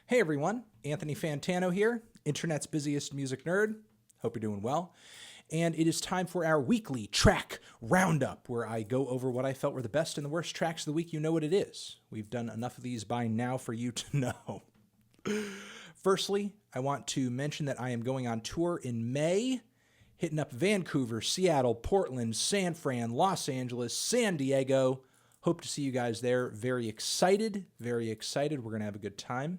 Hey everyone, Anthony Fantano here, internet's busiest music nerd. Hope you're doing well. And it is time for our weekly track roundup, where I go over what I felt were the best and the worst tracks of the week. You know what it is. We've done enough of these by now for you to know. Firstly, I want to mention that I am going on tour in May, hitting up Vancouver, Seattle, Portland, San Fran, Los Angeles, San Diego. Hope to see you guys there. Very excited, very excited. We're going to have a good time.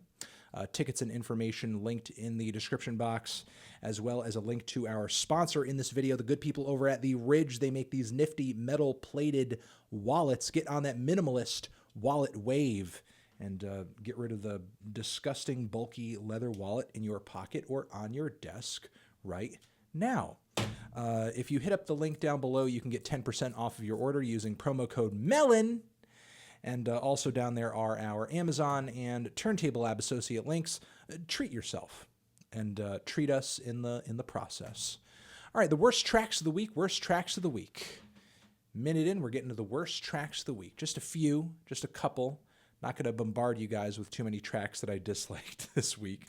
Tickets and information linked in the description box, as well as a link to our sponsor in this video, the good people over at The Ridge. They make these nifty metal-plated wallets. Get on that minimalist wallet wave and get rid of the disgusting, bulky leather wallet in your pocket or on your desk right now. If you hit up the link down below, you can get 10% off of your order using promo code MELON. And also down there are our Amazon and Turntable Lab associate links. Treat yourself and treat us in the process. All right, the worst tracks of the week. Worst tracks of the week. Minute in, we're getting to the worst tracks of the week. Just a few, just a couple. Not going to bombard you guys with too many tracks that I disliked this week.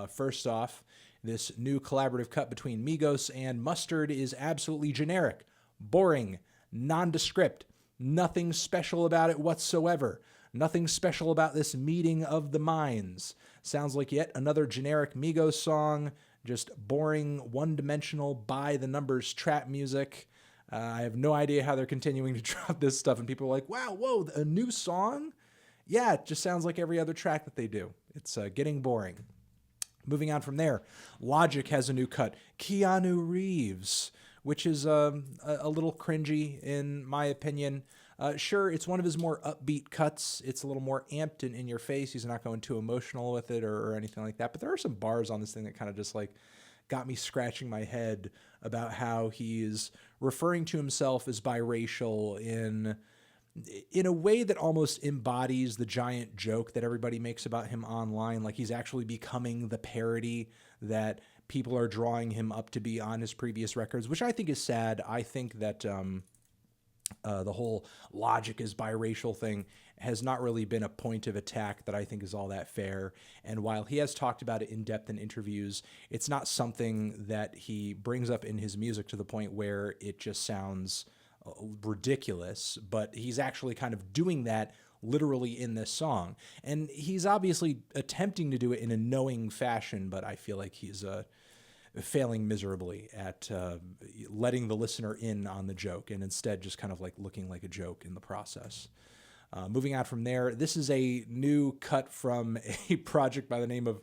First off, this new collaborative cut between Migos and Mustard is absolutely generic, boring, nondescript. Nothing special about it whatsoever. Nothing special about this meeting of the minds. Sounds like yet another generic Migos song, just boring, one-dimensional, by-the-numbers trap music. I have no idea how they're continuing to drop this stuff, and people are like, wow, whoa, a new song? Yeah, it just sounds like every other track that they do. It's getting boring. Moving on from there, Logic has a new cut, Keanu Reeves, which is a little cringy in my opinion. Sure, it's one of his more upbeat cuts. It's a little more amped and in your face. He's not going too emotional with it or anything like that. But there are some bars on this thing that kind of just like got me scratching my head about how he's referring to himself as biracial in a way that almost embodies the giant joke that everybody makes about him online. Like he's actually becoming the parody that people are drawing him up to be on his previous records, which I think is sad. I think that the whole Logic is biracial thing has not really been a point of attack that I think is all that fair. And while he has talked about it in depth in interviews, it's not something that he brings up in his music to the point where it just sounds ridiculous, but he's actually kind of doing that literally in this song. And he's obviously attempting to do it in a knowing fashion, but I feel like he's failing miserably at letting the listener in on the joke and instead just kind of like looking like a joke in the process. Moving on from there, this is a new cut from a project by the name of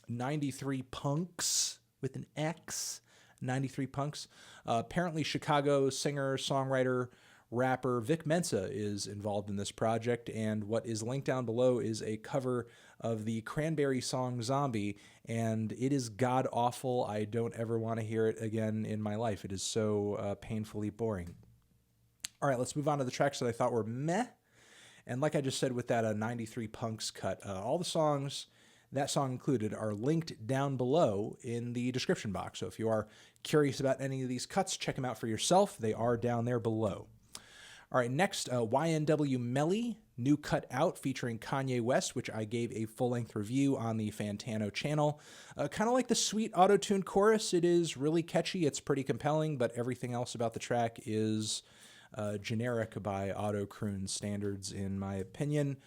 93 Punks with an X. 93 Punks. Apparently Chicago singer, songwriter, rapper Vic Mensa is involved in this project, and what is linked down below is a cover of the Cranberries song Zombie, and it is god-awful. I don't ever want to hear it again in my life. It is so painfully boring. All right, let's move on to the tracks that I thought were meh. And like I just said with that 93 Punks cut, all the songs that song included are linked down below in the description box. So if you are curious about any of these cuts, check them out for yourself. They are down there below. All right, next, YNW Melly, new cut out featuring Kanye West, which I gave a full-length review on the Fantano channel. Kind of like the sweet auto-tune chorus. It is really catchy. It's pretty compelling, but everything else about the track is generic by auto-croon standards, in my opinion.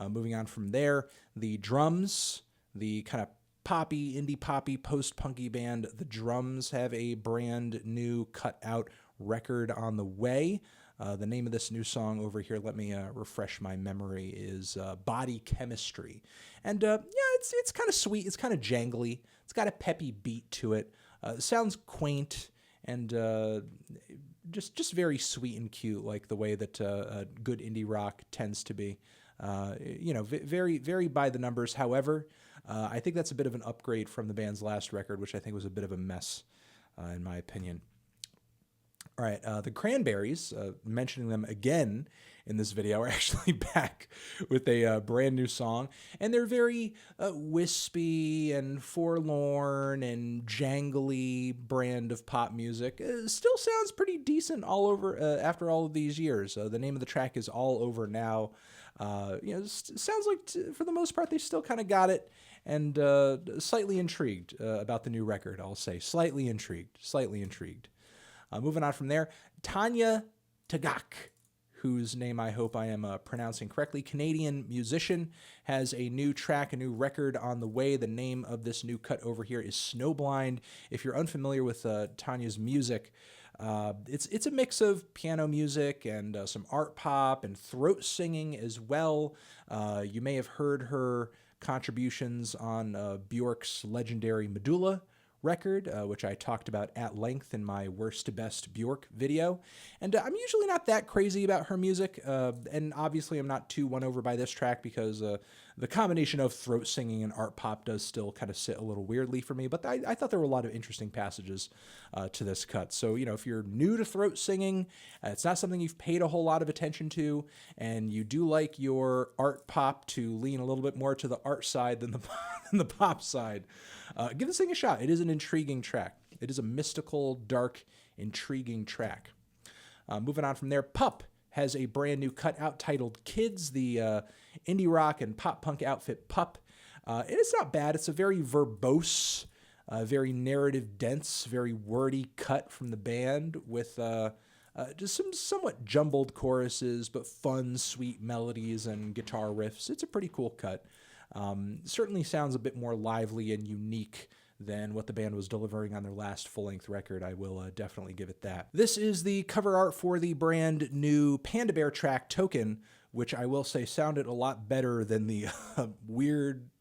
Moving on from there, the drums, the kind of poppy, indie poppy, post-punky band, the Drums have a brand new cut-out record on the way. The name of this new song over here, let me refresh my memory, is Body Chemistry. And yeah, it's kind of sweet. It's kind of jangly. It's got a peppy beat to it. It sounds quaint and just very sweet and cute, like the way that good indie rock tends to be. You know, very, very by the numbers. However, I think that's a bit of an upgrade from the band's last record, which I think was a bit of a mess, in my opinion. All right, the Cranberries, mentioning them again in this video, are actually back with a brand new song, and they're very wispy and forlorn and jangly brand of pop music. Still sounds pretty decent all over after all of these years. The name of the track is All Over Now. Sounds like for the most part they still kind of got it, and slightly intrigued about the new record. I'll say slightly intrigued. Moving on from there, Tanya Tagaq, whose name I hope I am pronouncing correctly, Canadian musician, has a new track, a new record on the way. The name of this new cut over here is Snowblind. If you're unfamiliar with Tanya's music, it's a mix of piano music and some art pop and throat singing as well. You may have heard her contributions on Bjork's legendary Medulla record, which I talked about at length in my worst to best Bjork video. And I'm usually not that crazy about her music, and obviously I'm not too won over by this track because the combination of throat singing and art pop does still kind of sit a little weirdly for me, but I thought there were a lot of interesting passages to this cut. So, if you're new to throat singing, it's not something you've paid a whole lot of attention to, and you do like your art pop to lean a little bit more to the art side than the pop side, give this thing a shot. It is an intriguing track. It is a mystical, dark, intriguing track. Moving on from there, Pup has a brand new cut out titled Kids, the indie rock and pop punk outfit Pup. And it's not bad. It's a very verbose, very narrative dense, very wordy cut from the band with just some somewhat jumbled choruses, but fun, sweet melodies and guitar riffs. It's a pretty cool cut. Certainly sounds a bit more lively and unique than what the band was delivering on their last full-length record. I will definitely give it that. This is the cover art for the brand new Panda Bear track Token, which I will say sounded a lot better than the weird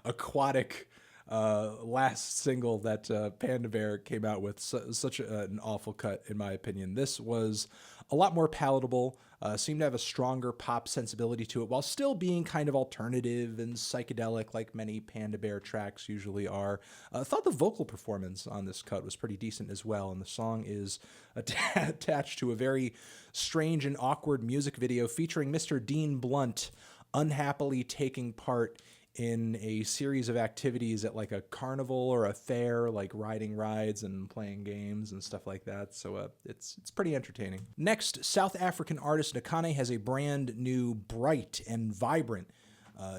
aquatic last single that Panda Bear came out with. Such an awful cut, in my opinion. This was a lot more palatable, seemed to have a stronger pop sensibility to it, while still being kind of alternative and psychedelic like many Panda Bear tracks usually are. I thought the vocal performance on this cut was pretty decent as well, and the song is attached to a very strange and awkward music video featuring Mr. Dean Blunt unhappily taking part in a series of activities at like a carnival or a fair, like riding rides and playing games and stuff like that. So it's pretty entertaining. Next, South African artist Nakhane has a brand new, bright and vibrant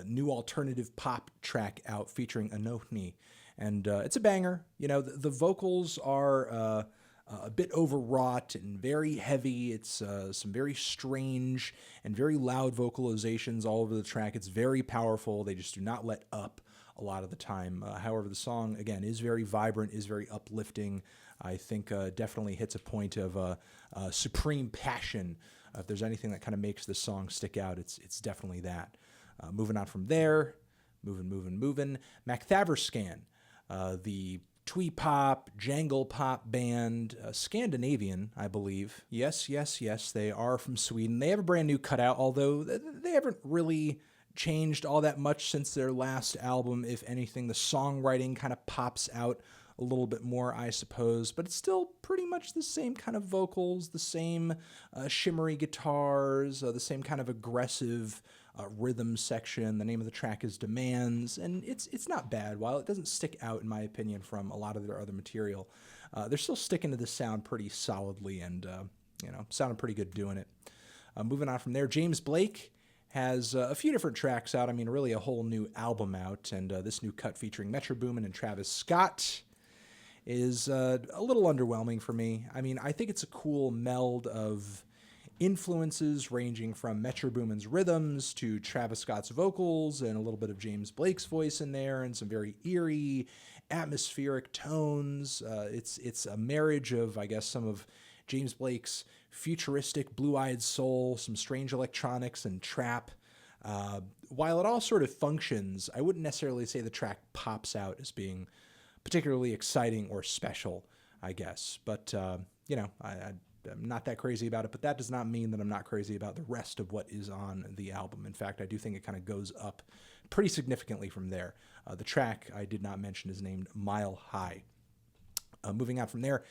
new alternative pop track out featuring ANOHNI. And it's a banger. The vocals are a bit overwrought and very heavy. It's some very strange and very loud vocalizations all over the track. It's very powerful. They just do not let up a lot of the time. However, the song, again, is very vibrant, is very uplifting. I think definitely hits a point of supreme passion. If there's anything that kind of makes this song stick out, it's definitely that. Moving on from there, moving. Makthaverskan, the twee pop, jangle pop band, Scandinavian, I believe. Yes, they are from Sweden. They have a brand new cutout, although they haven't really changed all that much since their last album. If anything, the songwriting kind of pops out a little bit more, I suppose, but it's still pretty much the same kind of vocals, the same shimmery guitars, the same kind of aggressive rhythm section. The name of the track is Demands, and it's not bad. While it doesn't stick out, in my opinion, from a lot of their other material, they're still sticking to the sound pretty solidly and, sounding pretty good doing it. Moving on from there, James Blake has a few different tracks out. I mean, really a whole new album out, and this new cut featuring Metro Boomin and Travis Scott is a little underwhelming for me. I mean, I think it's a cool meld of influences ranging from Metro Boomin's rhythms to Travis Scott's vocals and a little bit of James Blake's voice in there and some very eerie, atmospheric tones. It's a marriage of, I guess, some of James Blake's futuristic blue-eyed soul, some strange electronics and trap. While it all sort of functions, I wouldn't necessarily say the track pops out as being particularly exciting or special, I guess. But, I'm not that crazy about it, but that does not mean that I'm not crazy about the rest of what is on the album. In fact, I do think it kind of goes up pretty significantly from there. The track I did not mention is named Mile High. Moving on from there,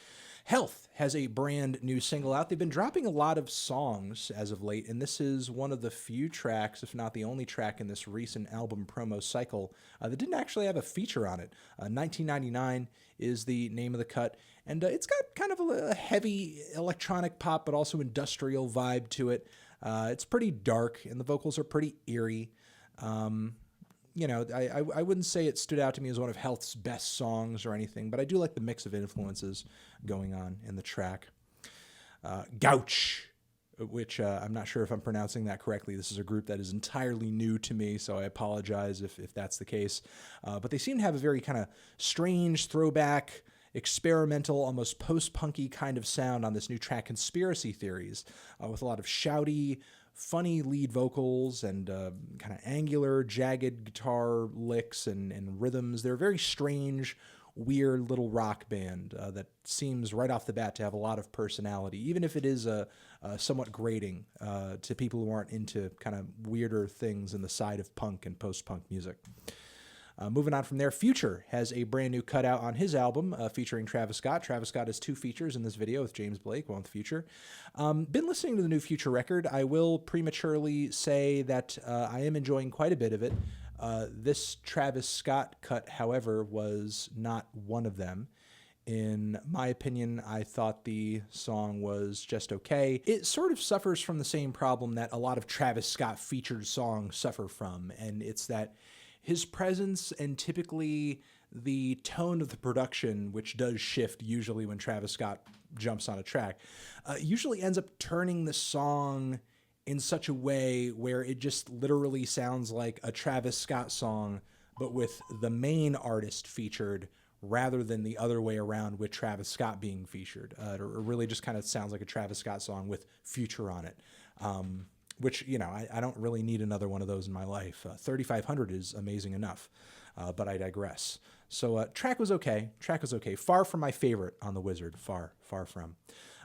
Health has a brand new single out. They've been dropping a lot of songs as of late, and this is one of the few tracks, if not the only track in this recent album promo cycle that didn't actually have a feature on it. 1999 is the name of the cut, and it's got kind of a heavy electronic pop, but also industrial vibe to it. It's pretty dark, and the vocals are pretty eerie. I wouldn't say it stood out to me as one of Health's best songs or anything, but I do like the mix of influences going on in the track. Gauche, which I'm not sure if I'm pronouncing that correctly. This is a group that is entirely new to me, so I apologize if that's the case. But they seem to have a very kind of strange throwback, experimental, almost post-punky kind of sound on this new track, Conspiracy Theories, with a lot of shouty, funny lead vocals and kind of angular, jagged guitar licks and rhythms. They're a very strange, weird little rock band that seems right off the bat to have a lot of personality, even if it is somewhat grating to people who aren't into kind of weirder things in the side of punk and post-punk music. Moving on from there, Future has a brand new cutout on his album featuring Travis Scott. Travis Scott has 2 features in this video with James Blake, one with Future. Been listening to the new Future record. I will prematurely say that I am enjoying quite a bit of it. This Travis Scott cut, however, was not one of them. In my opinion, I thought the song was just okay. It sort of suffers from the same problem that a lot of Travis Scott featured songs suffer from, and it's that his presence and typically the tone of the production, which does shift usually when Travis Scott jumps on a track, usually ends up turning the song in such a way where it just literally sounds like a Travis Scott song, but with the main artist featured rather than the other way around with Travis Scott being featured. It really just kind of sounds like a Travis Scott song with Future on it. Which, I don't really need another one of those in my life. 3,500 is amazing enough, but I digress. So track was okay. Far from my favorite on The Wizard. Far from.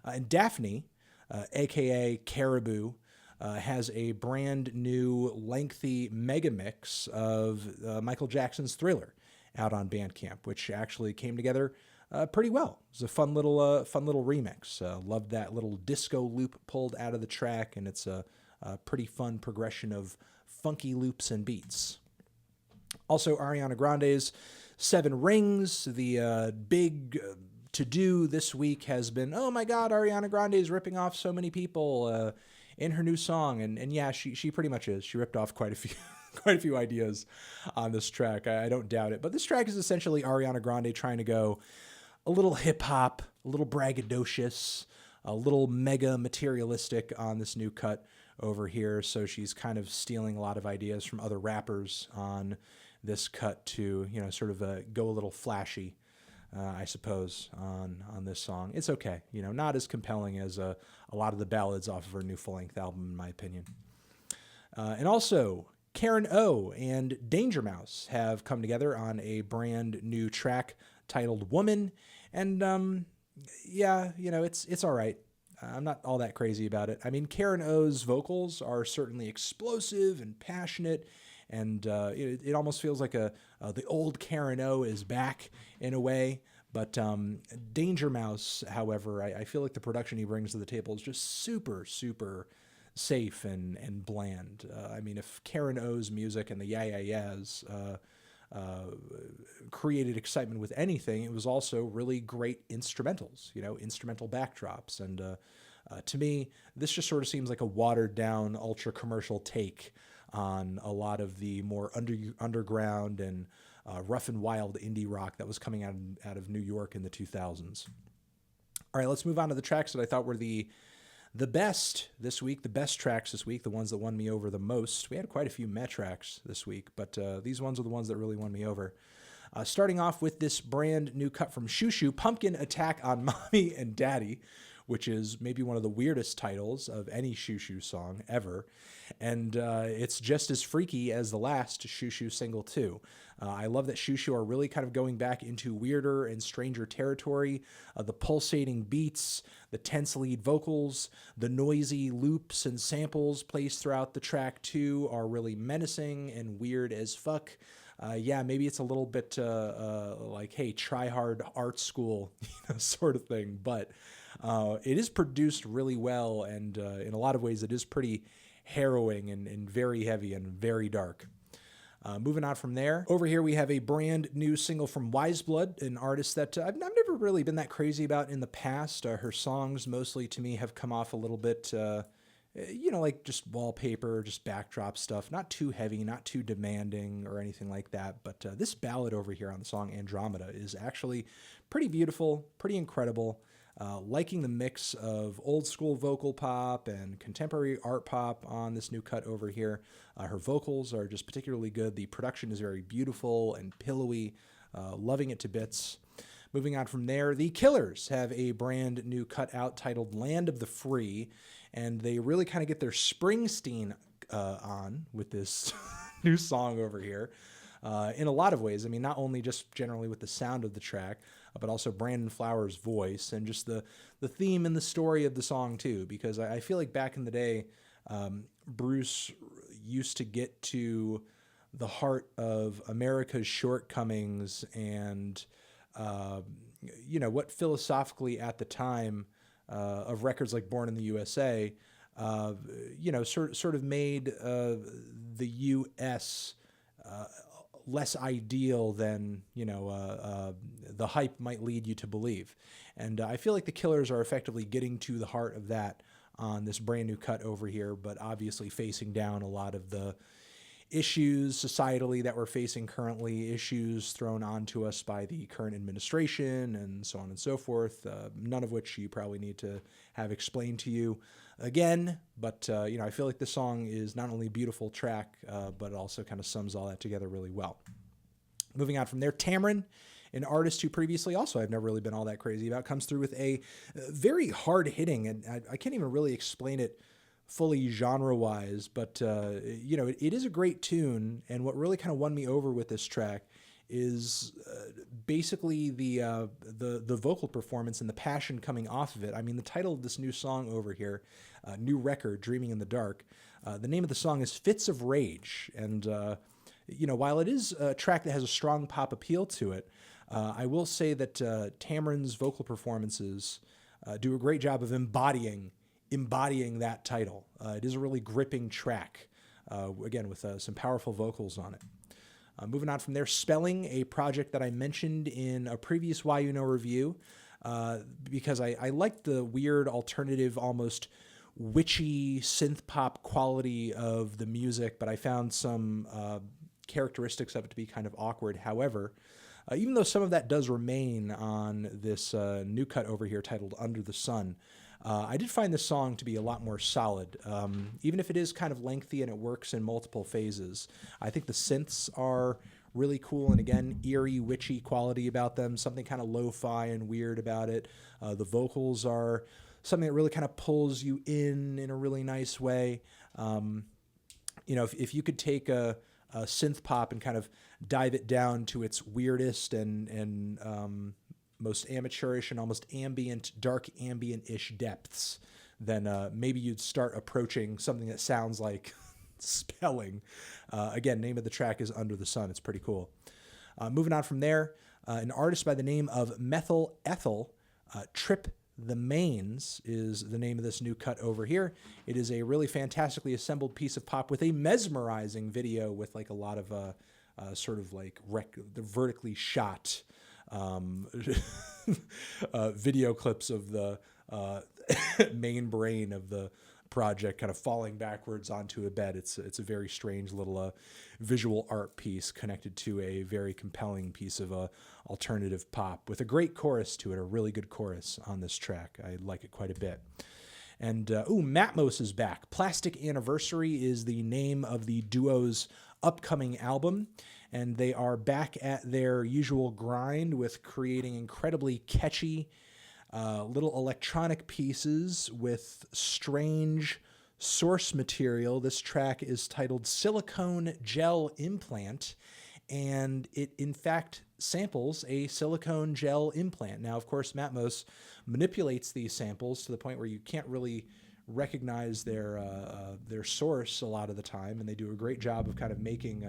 And Daphni, a.k.a. Caribou, has a brand new lengthy mega mix of Michael Jackson's Thriller out on Bandcamp, which actually came together pretty well. It was a fun little remix. Loved that little disco loop pulled out of the track, and it's a pretty fun progression of funky loops and beats. Also, Ariana Grande's 7 Rings. The big to-do this week has been, oh my God, Ariana Grande is ripping off so many people in her new song. And yeah, she pretty much is. She ripped off quite a few ideas on this track. I don't doubt it. But this track is essentially Ariana Grande trying to go a little hip-hop, a little braggadocious, a little mega materialistic on this new cut over here. So she's kind of stealing a lot of ideas from other rappers on this cut to, sort of go a little flashy, I suppose, on this song. It's okay. Not as compelling as a lot of the ballads off of her new full-length album, in my opinion. And also, Karen O and Danger Mouse have come together on a brand new track titled Woman. And, it's all right. I'm not all that crazy about it. I mean, Karen O's vocals are certainly explosive and passionate, and it almost feels like the old Karen O is back in a way. But Danger Mouse, however, I feel like the production he brings to the table is just super, super safe and bland. I mean, if Karen O's music and the Yeah Yeah Yeahs created excitement with anything, it was also really great instrumentals, instrumental backdrops. And to me, this just sort of seems like a watered down, ultra commercial take on a lot of the more underground and rough and wild indie rock that was coming out of New York in the 2000s. All right, let's move on to the tracks that I thought were the best this week, the best tracks this week, the ones that won me over the most. We had quite a few meh tracks this week, but these ones are the ones that really won me over. Starting off with this brand new cut from Shu Shu, Pumpkin Attack on Mommy and Daddy, which is maybe one of the weirdest titles of any Shu Shu song ever. And it's just as freaky as the last Shu Shu single, too. I love that Shu Shu are really kind of going back into weirder and stranger territory. The pulsating beats, the tense lead vocals, the noisy loops and samples placed throughout the track, too, are really menacing and weird as fuck. Maybe it's a little bit like, hey, try hard art school sort of thing, but it is produced really well, and in a lot of ways it is pretty harrowing and very heavy and very dark. Moving on from there, over here we have a brand new single from Wiseblood, an artist that I've never really been that crazy about in the past. Her songs mostly to me have come off a little bit like just wallpaper, just backdrop stuff, not too heavy, not too demanding or anything like that. But this ballad over here on the song Andromeda is actually pretty beautiful, pretty incredible. Liking the mix of old school vocal pop and contemporary art pop on this new cut over here. Her vocals are just particularly good. The production is very beautiful and pillowy. Loving it to bits. Moving on from there, the Killers have a brand new cut out titled Land of the Free, and they really kind of get their Springsteen on with this new song over here in a lot of ways. I mean, not only just generally with the sound of the track, but also Brandon Flowers' voice and just the theme and the story of the song too, because I feel like back in the day, Bruce used to get to the heart of America's shortcomings and what philosophically at the time of records like Born in the USA, sort of made the U.S. Less ideal than, the hype might lead you to believe. And I feel like the Killers are effectively getting to the heart of that on this brand new cut over here, but obviously facing down a lot of the issues societally that we're facing currently, issues thrown onto us by the current administration and so on and so forth, none of which you probably need to have explained to you again. But, I feel like this song is not only a beautiful track, but it also kind of sums all that together really well. Moving on from there, Tamaryn, an artist who previously also I've never really been all that crazy about, comes through with a very hard-hitting, and I can't even really explain it fully genre-wise, but it is a great tune, and what really kind of won me over with this track is basically the vocal performance and the passion coming off of it. I mean, the title of this new song over here, new record, Dreaming in the Dark, the name of the song is Fits of Rage, and while it is a track that has a strong pop appeal to it, I will say that Tamaryn's vocal performances do a great job of embodying that title. It is a really gripping track, again, with some powerful vocals on it. Moving on from there, Spelling, a project that I mentioned in a previous Why You Know review, because I liked the weird, alternative, almost witchy synth pop quality of the music, but I found some characteristics of it to be kind of awkward. However, even though some of that does remain on this new cut over here titled Under the Sun, I did find this song to be a lot more solid. Even if it is kind of lengthy and it works in multiple phases, I think the synths are really cool, and again, eerie, witchy quality about them, something kind of lo-fi and weird about it. The vocals are something that really kind of pulls you in a really nice way. If you could take a synth pop and kind of dive it down to its weirdest and most amateurish and almost ambient, dark ambient-ish depths, then maybe you'd start approaching something that sounds like Spelling. Again, name of the track is Under the Sun. It's pretty cool. Moving on from there, an artist by the name of Methyl Ethel, Trip the Mains is the name of this new cut over here. It is a really fantastically assembled piece of pop with a mesmerizing video with like a lot of sort of like the vertically shot video clips of the main brain of the project kind of falling backwards onto a bed. It's a very strange little visual art piece connected to a very compelling piece of alternative pop with a great chorus to it, a really good chorus on this track. I like it quite a bit. And Matmos is back. Plastic Anniversary is the name of the duo's upcoming album, and they are back at their usual grind with creating incredibly catchy little electronic pieces with strange source material. This track is titled Silicone Gel Implant, and it in fact samples a silicone gel implant. Now, of course, Matmos manipulates these samples to the point where you can't really recognize their source a lot of the time, and they do a great job of kind of making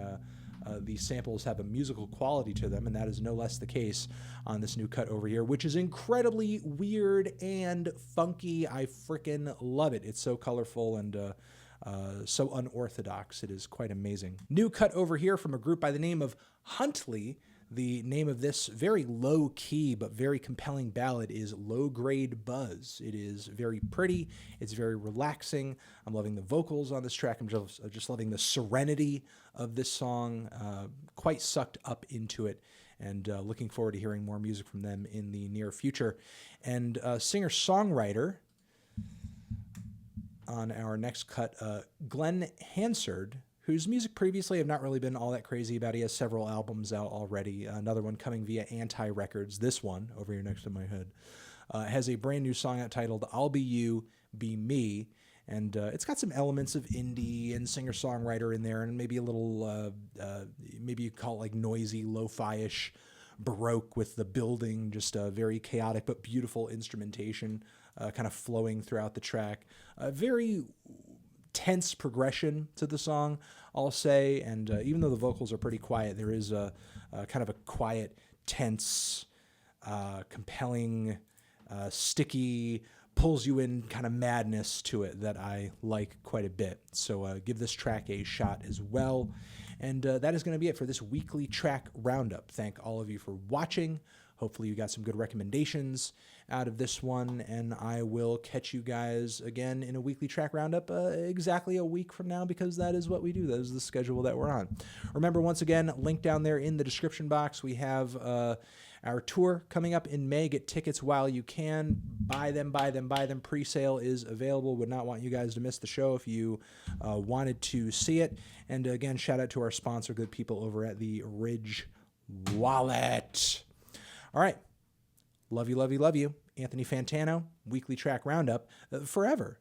these samples have a musical quality to them, and that is no less the case on this new cut over here, which is incredibly weird and funky. I freaking love it. It's so colorful and so unorthodox. It is quite amazing. New cut over here from a group by the name of Huntley. The name of this very low-key but very compelling ballad is Low Grade Buzz. It is very pretty. It's very relaxing. I'm loving the vocals on this track. I'm just loving the serenity of this song. Quite sucked up into it, and looking forward to hearing more music from them in the near future. And singer-songwriter on our next cut, Glen Hansard, whose music previously I've not really been all that crazy about. He has several albums out already. Another one coming via Anti Records, this one, over here next to my head, has a brand new song out titled I'll Be You, Be Me. And it's got some elements of indie and singer-songwriter in there, and maybe a little, maybe you call it like noisy, lo-fi-ish Baroque with the building, just a very chaotic but beautiful instrumentation kind of flowing throughout the track. Very tense progression to the song, I'll say, and even though the vocals are pretty quiet, there is a kind of a quiet, tense, compelling, sticky, pulls you in kind of madness to it that I like quite a bit. So give this track a shot as well. And that is going to be it for this weekly track roundup. Thank all of you for watching. Hopefully you got some good recommendations out of this one, and I will catch you guys again in a weekly track roundup exactly a week from now, because that is what we do. That is the schedule that we're on. Remember, once again, link down there in the description box. We have our tour coming up in May. Get tickets while you can. Buy them, buy them, buy them. Pre-sale is available. Would not want you guys to miss the show if you wanted to see it. And again, shout out to our sponsor, good people over at the Ridge Wallet. All right. Love you, love you, love you. Anthony Fantano, weekly track roundup forever.